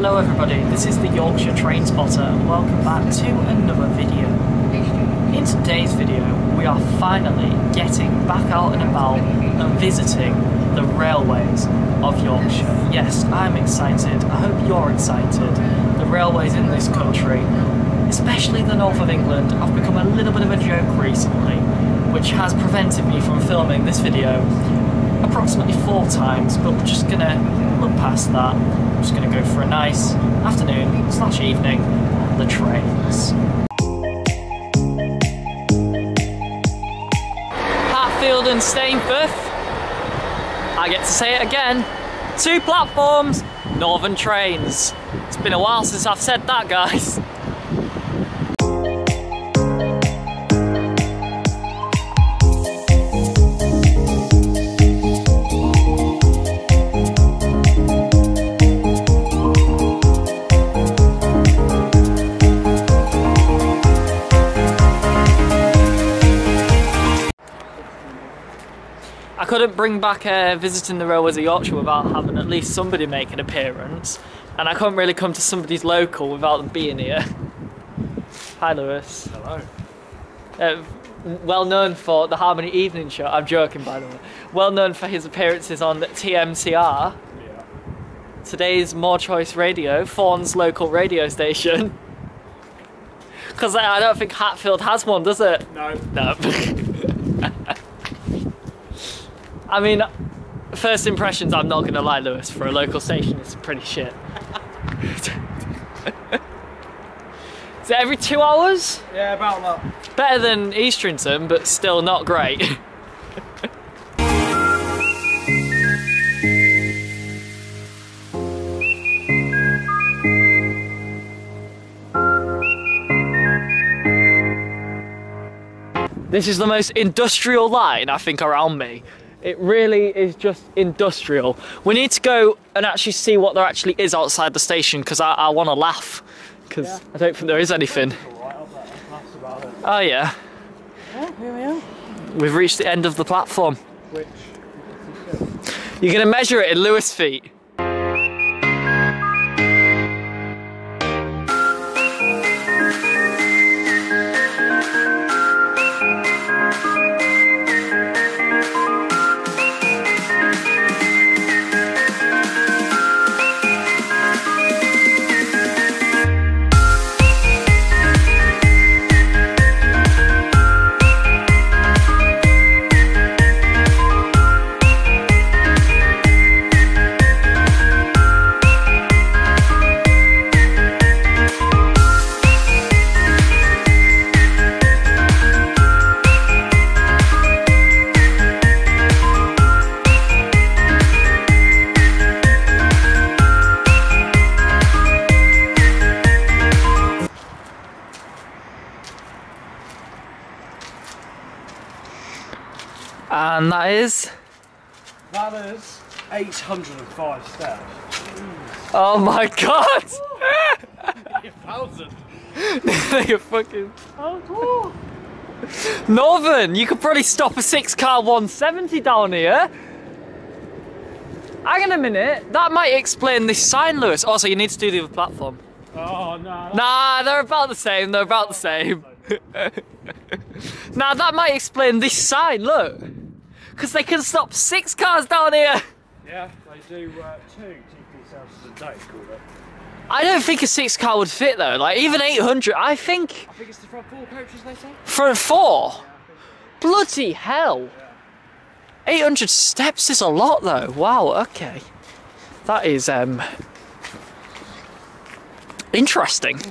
Hello everybody, this is the Yorkshire Train Spotter and welcome back to another video. In today's video we are finally getting back out and about and visiting the railways of Yorkshire. Yes, I'm excited, I hope you're excited. The railways in this country, especially the north of England, have become a little bit of a joke recently, which has prevented me from filming this video approximately 4 times, but we're just gonna look past that. I'm just gonna go for a nice afternoon/evening on the trains. Hatfield and Stainforth. I get to say it again. 2 platforms, Northern trains. It's been a while since I've said that, guys. I couldn't bring back visiting the railways of Yorkshire without having at least somebody make an appearance, and I couldn't really come to somebody's local without them being here. Hi Lewis. Hello. Well known for the Harmony Evening Show, I'm joking by the way, well known for his appearances on TMCR. Yeah. Today's More Choice Radio, Fawn's local radio station. Because I don't think Hatfield has one, does it? No. No. I mean, first impressions, I'm not gonna lie, Lewis, for a local station, it's pretty shit. Is it every 2 hours? Yeah, about that. Better than Eastrington, but still not great. This is the most industrial line, I think, around me. It really is just industrial. We need to go and actually see what there actually is outside the station, because I want to laugh, because yeah. I don't think there is anything. Oh yeah. Oh, here we are. We've reached the end of the platform. Which? You're going to measure it in Lewis feet. And that is? That is 805 steps. Oh my god! 1,000. You're fucking... Northern, you could probably stop a 6-car 170 down here. Hang on a minute, that might explain this sign, Lewis. Also, you need to do the other platform. Oh no. Nah, they're about the same, they're about the same. Now that might explain this sign, look. Because they can stop 6 cars down here. Yeah, they do 2 GP services a day, called it. I don't think a 6-car would fit though, like even 800, I think it's the front 4 coaches, they say? Front 4? Yeah, Bloody hell. Yeah. 800 steps is a lot though, wow, okay. That is, interesting.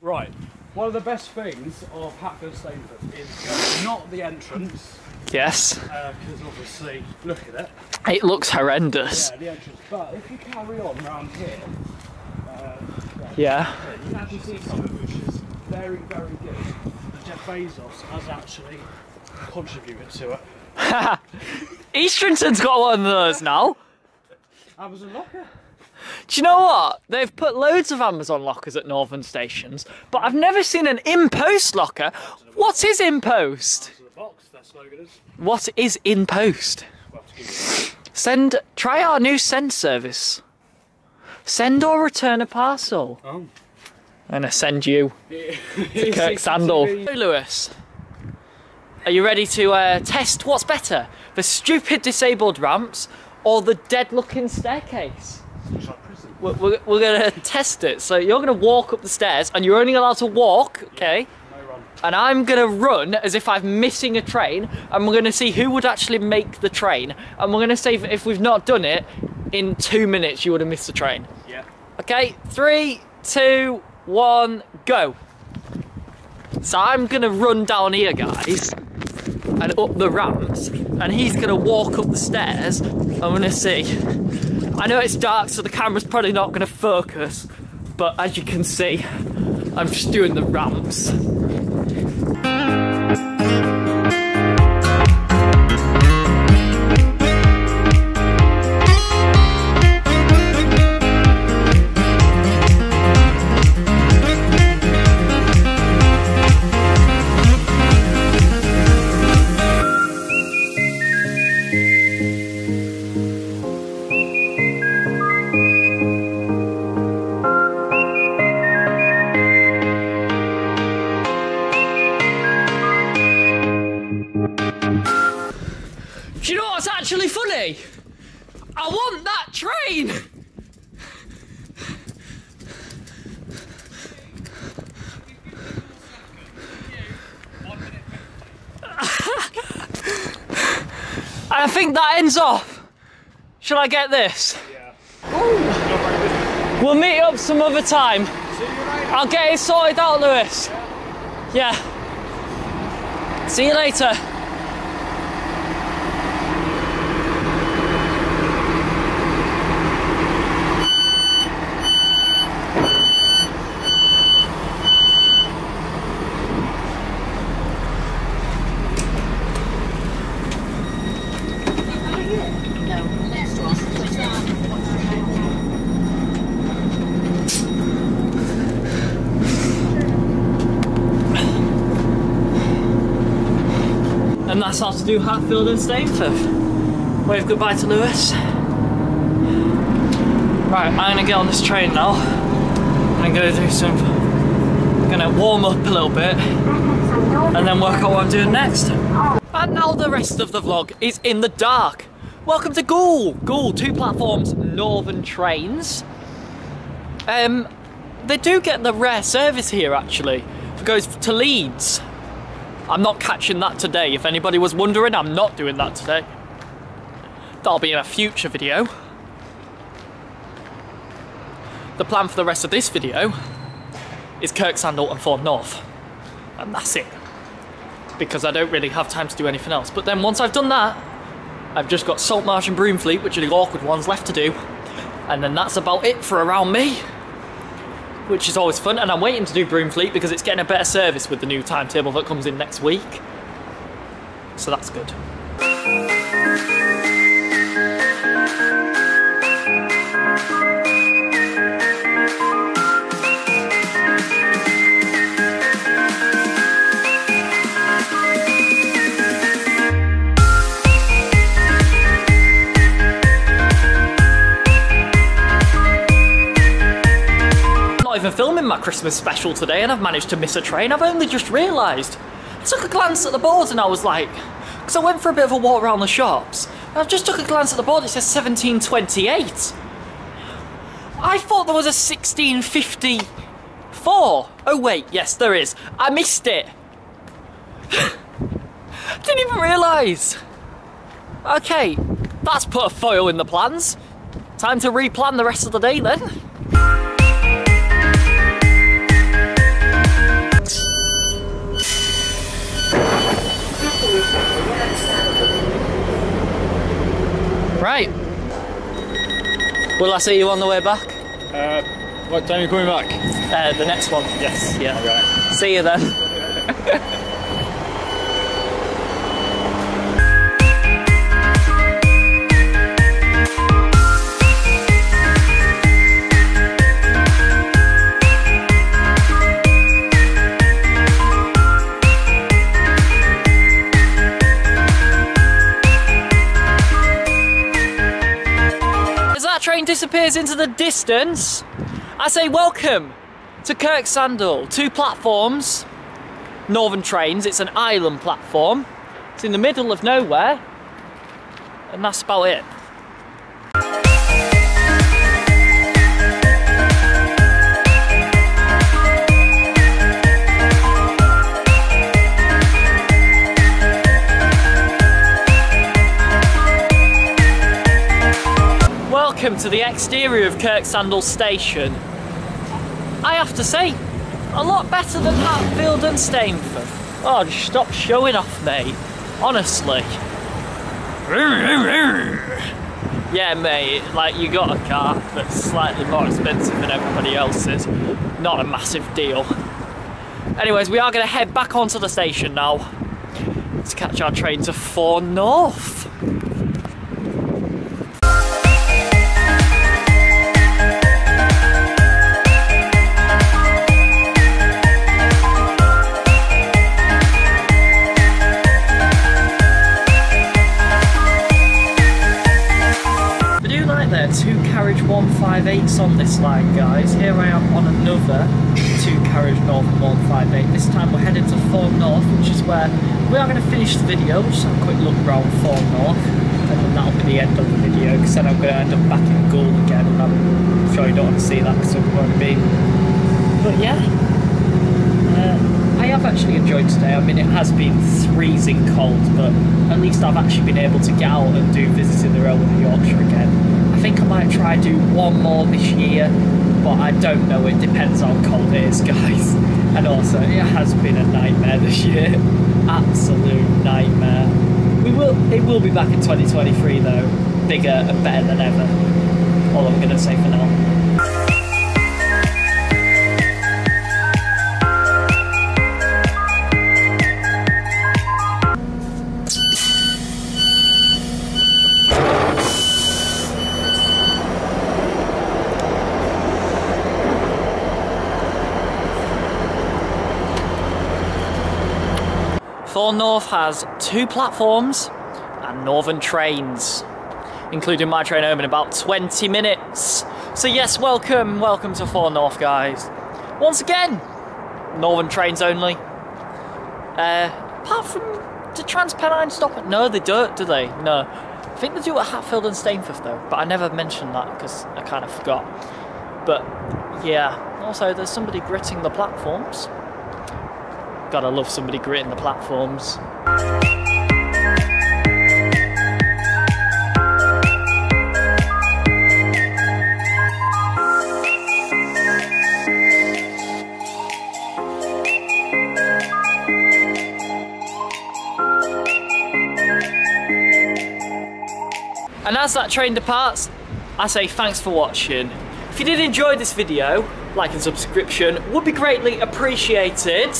Right, one of the best things of Hatfield Stainforth is not the entrance. Yes. Because obviously, look at it. It looks horrendous. Yeah, the entrance. But if you carry on round here, Yeah. you can actually see something which is very, very good. And Jeff Bezos has actually contributed to it. Eastrington's got one of those now. Amazon Locker. Do you know what? They've put loads of Amazon lockers at Northern stations, but I've never seen an in-post locker. What is in-post? To the box, their slogan is. What is in-post? Try our new send service. Send or return a parcel. Oh. I'm gonna send you to Kirk Sandal. Hey Lewis, are you ready to test what's better? The stupid disabled ramps or the dead-looking staircase? We're gonna test it. So you're gonna walk up the stairs and you're only allowed to walk, okay? No run. And I'm gonna run as if I'm missing a train, and we're gonna see who would actually make the train. And we're gonna say if we've not done it, in 2 minutes you would have missed the train. Yeah. Okay, 3, 2, 1, go. So I'm gonna run down here, guys, and up the ramps, and he's gonna walk up the stairs. I'm gonna see. I know it's dark, so the camera's probably not gonna focus, but as you can see, I'm just doing the ramps. Do you know what's actually funny? I want that train! I think that ends off. Shall I get this? Yeah. We'll meet up some other time. See you later. I'll get it sorted out, Lewis. Yeah. See you later. And that's how to do Hatfield and Stainforth. Wave goodbye to Lewis. Right, I'm gonna get on this train now. I'm gonna warm up a little bit and then work out what I'm doing next. And now the rest of the vlog is in the dark. Welcome to Goole. Goole, 2 platforms, Northern trains. They do get the rare service here actually. It goes to Leeds. I'm not catching that today. If anybody was wondering, I'm not doing that today. That'll be in a future video. The plan for the rest of this video is Kirk Sandal and Thorn North. And that's it. Because I don't really have time to do anything else. But then once I've done that, I've just got Saltmarsh and Broomfleet, which are the awkward ones left to do. And then that's about it for around me. Which is always fun, and I'm waiting to do Broomfleet because it's getting a better service with the new timetable that comes in next week. So that's good. Even filming my Christmas special today and I've managed to miss a train. I've only just realised. I took a glance at the board and I was like, because I went for a bit of a walk around the shops, and I just took a glance at the board, it says 1728. I thought there was a 1654. Oh wait, yes there is. I missed it. Didn't even realise. Okay, that's put a foil in the plans. Time to replan the rest of the day then. Right. Will I see you on the way back? What time are you coming back? The next one. Yes. Yeah. Okay. See you then. train disappears into the distance, I say welcome to Kirksandall. 2 platforms, Northern Trains. It's an island platform. It's in the middle of nowhere, and that's about it. Welcome to the exterior of Kirksandall Station. I have to say, a lot better than Hatfield and Stainforth. Oh, just stop showing off, mate. Honestly. Yeah, mate, like, you got a car that's slightly more expensive than everybody else's. Not a massive deal. Anyways, we are going to head back onto the station now to catch our train to Thorn North. There, 2-carriage 158s on this line, guys. Here I am on another 2-carriage Northern 158. This time we're heading to Thorn North, which is where we are going to finish the video. We'll just have a quick look around Thorn North, and then that'll be the end of the video, because then I'm going to end up back in Goole again, and I'm sure you don't want to see that because I'm going to be. But yeah, I have actually enjoyed today. I mean, it has been freezing cold, but at least I've actually been able to get out and do Visiting the Railway of Yorkshire again. I think I might try do one more this year, but I don't know, it depends how cold it is, guys. And also, it has been a nightmare this year. Absolute nightmare. It will be back in 2023 though, bigger and better than ever. All I'm going to say for now. Thorn North has 2 platforms and Northern Trains, including my train home in about 20 minutes. So yes, welcome to Thorn North, guys. Once again, Northern Trains only. Apart from, do TransPennine stop at? No, they don't, do they? No. I think they do at Hatfield and Stainforth though, but I never mentioned that because I kind of forgot. But yeah, also there's somebody gritting the platforms. Gotta love somebody gritting the platforms. And as that train departs, I say thanks for watching. If you did enjoy this video, like and subscription would be greatly appreciated.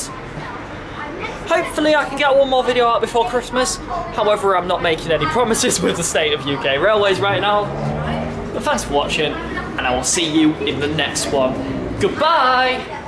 Hopefully I can get one more video out before Christmas. However, I'm not making any promises with the state of UK railways right now. But thanks for watching, and I will see you in the next one. Goodbye!